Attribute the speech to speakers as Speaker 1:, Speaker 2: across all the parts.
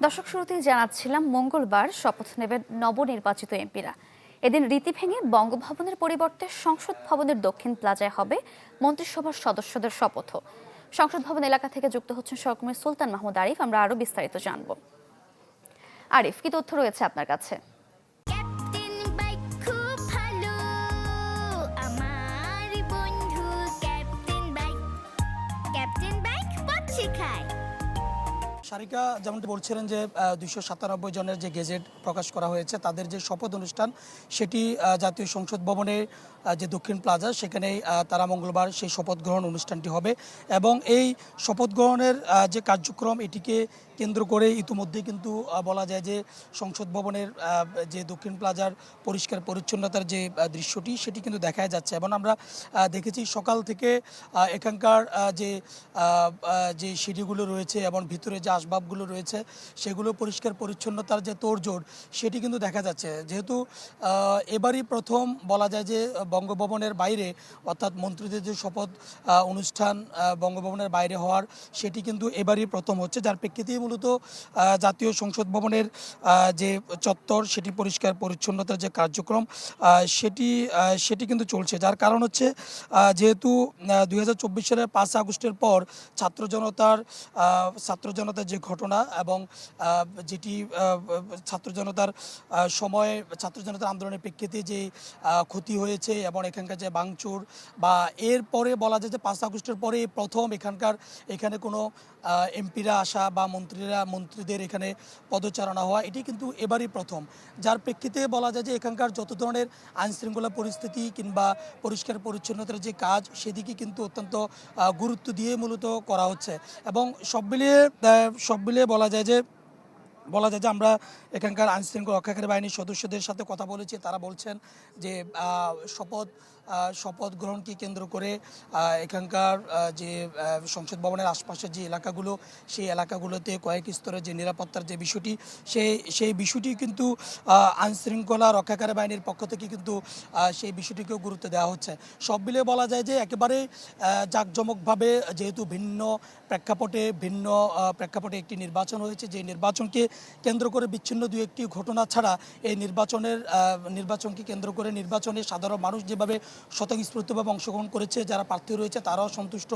Speaker 1: দর্শক শুরুতেই জানাচ্ছিলাম মঙ্গলবার শপথ নেবেন নবনির্বাচিত এমপিরা। এদিন রীতি ভেঙে বঙ্গভবনের পরিবর্তে সংসদ ভবনের দক্ষিণ প্লাজায় হবে মন্ত্রিসভার সদস্যদের শপথও। সংসদ ভবন এলাকা থেকে যুক্ত হচ্ছেন সহকর্মী সুলতান মাহমুদ আরিফ। আমরা আরো বিস্তারিত জানব। আরিফ, কি তথ্য রয়েছে আপনার কাছে?
Speaker 2: ক্যাপ্টেন বাইক খুব ভালো আমার বন্ধু ক্যাপ্টেন বাইক পথ শেখায়।
Speaker 3: সারিকা যেমনটি বলছিলেন যে 297 জনের যে গেজেট প্রকাশ করা হয়েছে তাদের যে শপথ অনুষ্ঠান সেটি জাতীয় সংসদ ভবনে যে দক্ষিণ প্লাজা সেখানেই তারা মঙ্গলবার সেই শপথ গ্রহণ অনুষ্ঠানটি হবে এবং এই শপথ গ্রহণের যে কার্যক্রম এটিকে কেন্দ্র করে ইতিমধ্যে কিন্তু বলা যায় যে সংসদ ভবনের যে দক্ষিণ প্লাজার পরিষ্কার পরিচ্ছন্নতার যে দৃশ্যটি সেটি কিন্তু দেখা যাচ্ছে এবং আমরা দেখেছি সকাল থেকে এখানকার যে সিঁড়িগুলো রয়েছে এবং ভিতরে যে আসবাবগুলো রয়েছে সেগুলো পরিষ্কার পরিচ্ছন্নতার যে তোড়জোড় সেটি কিন্তু দেখা যাচ্ছে। যেহেতু এবারই প্রথম বলা যায় যে বঙ্গভবনের বাইরে অর্থাৎ মন্ত্রীদের যে শপথ অনুষ্ঠান বঙ্গভবনের বাইরে হওয়ার সেটি কিন্তু এবারই প্রথম হচ্ছে, যার প্রেক্ষিতেই মূলত জাতীয় সংসদ ভবনের যে চত্বর সেটি পরিষ্কার পরিচ্ছন্নতার যে কার্যক্রম সেটি কিন্তু চলছে। যার কারণ হচ্ছে যেহেতু 2024 সালের 5 আগস্টের পর ছাত্র জনতার যে ঘটনা এবং যেটি ছাত্র জনতার আন্দোলনের প্রেক্ষিতে যে ক্ষতি হয়েছে এবং এখানকার যে ভাঙচুর বা এরপরে বলা যায় যে 5 আগস্টের পরে প্রথম এখানে কোনো এমপিরা আসা বা মন্ত্রীদের এখানে পদচারণা হওয়া এটি কিন্তু এবারই প্রথম, যার প্রেক্ষিতে বলা যায় যে এখানকার যত ধরনের আইনশৃঙ্খলা পরিস্থিতি কিংবা পরিষ্কার পরিচ্ছন্নতার যে কাজ সেদিকে কিন্তু অত্যন্ত গুরুত্ব দিয়ে মূলত করা হচ্ছে এবং সব মিলিয়ে বলা যায় যে আমরা এখানকার আইনশৃঙ্খলা রক্ষাকারী বাহিনীর সদস্যদের সাথে কথা বলেছি। তারা বলছেন যে শপথ গ্রহণকে কেন্দ্র করে এখানকার যে সংসদ ভবনের আশপাশের যে এলাকাগুলো সেই এলাকাগুলোতে কয়েক স্তরের যে নিরাপত্তার যে বিষয়টি সেই বিষয়টি কিন্তু আইনশৃঙ্খলা রক্ষাকারী বাহিনীর পক্ষ থেকে কিন্তু সেই বিষয়টিকেও গুরুত্ব দেওয়া হচ্ছে। সব মিলিয়ে বলা যায় যে একেবারে জাঁকজমকভাবে, যেহেতু ভিন্ন প্রেক্ষাপটে একটি নির্বাচন হয়েছে, যে নির্বাচনকে কেন্দ্র করে বিচ্ছিন্ন দু একটি ঘটনা ছাড়া এই নির্বাচনকে কেন্দ্র করে নির্বাচনে সাধারণ মানুষ যেভাবে স্বতঃস্ফূর্তভাবে অংশগ্রহণ করেছে, যারা প্রার্থী রয়েছে তারাও সন্তুষ্ট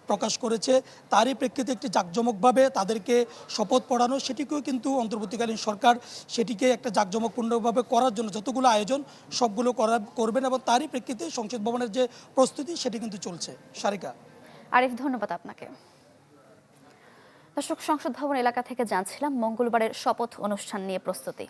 Speaker 3: প্রকাশ করেছে, তারই প্রেক্ষিতে একটি জাঁকজমকভাবে তাদেরকে শপথ পড়ানো সেটিকেও কিন্তু অন্তর্বর্তীকালীন সরকার সেটিকে একটা জাঁকজমকপূর্ণভাবে করার জন্য যতগুলো আয়োজন সবগুলো করবেন এবং তারই প্রেক্ষিতে সংসদ ভবনের যে প্রস্তুতি সেটি কিন্তু চলছে। সারিকা।
Speaker 1: আরিফ, ধন্যবাদ আপনাকে। দর্শক, সংসদ ভবন এলাকা থেকে জানছিলাম মঙ্গলবারের শপথ অনুষ্ঠান নিয়ে প্রস্তুতি।